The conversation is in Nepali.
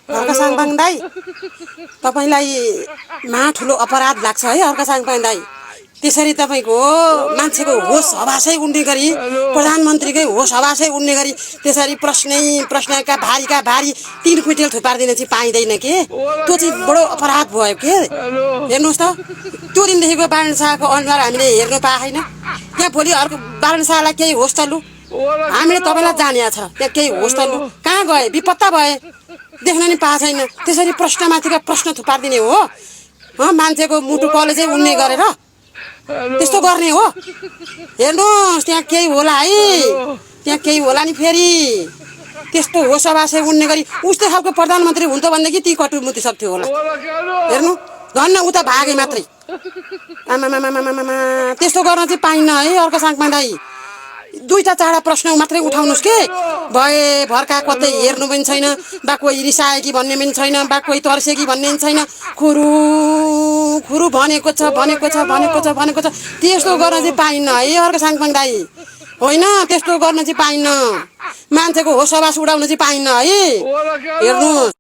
अर्का साङपाङ दाई तपाईलाई ठुलो अपराध लाग्छ है अर्का साङपाङ दाई त्यसरी तपाईको मान्छेको होस हवासै उड्ने गरी प्रधानमन्त्रीकै होस हवासै उड्ने गरी त्यसरी प्रश्नका भारी 3 क्विन्टल थुपार्दिन चाहिँ पाइँदैन के त्यो चाहिँ बडो अपराध भयो के हेर्नुहोस् त त्यो दिनदेखिको बारण शाहको अनुहार हामीले हेर्नु पाएन त्यहाँ भोलि अर्को बारण शाहलाई केही होस् त लु हामीले तपाईलाई जानिया छ त्यहाँ केही होस् त लु कहाँ गए विपत्ता भए देख्न नि पाएको छैन त्यसरी प्रश्नमाथिका प्रश्न थुपार्दिने हो मान्छेको मुटु कलेजै उड्ने गरेर त्यस्तो गर्ने हो हेर्नुहोस् त्यहाँ केही होला है त्यहाँ केही होला नि फेरि त्यस्तो होस हवासै उड्ने गरी उस्तै खालको प्रधानमन्त्री हुन्थ्यो भनेदेखि ती कटुमुति सक्थ्यो होला हेर्नु धन्न उता भागे मात्रै आमामामामामा त्यस्तो गर्न चाहिँ पाइन्न है अर्का साङपाङ दाई 2टा 4टा प्रश्न मात्रै उठाउनुस् के भए भर्का कतै हेर्नु पनि छैन बा कोही रिसाए कि भन्ने पनि छैन बा कोही तर्से कि भन्ने पनि छैन खुरु भनेको छ त्यस्तो गर्न चाहिँ पाइन्न है अर्का साङपाङ दाई होइन त्यस्तो गर्न चाहिँ पाइन्न मान्छेको होस हवास उडाउन चाहिँ पाइन्न है हेर्नु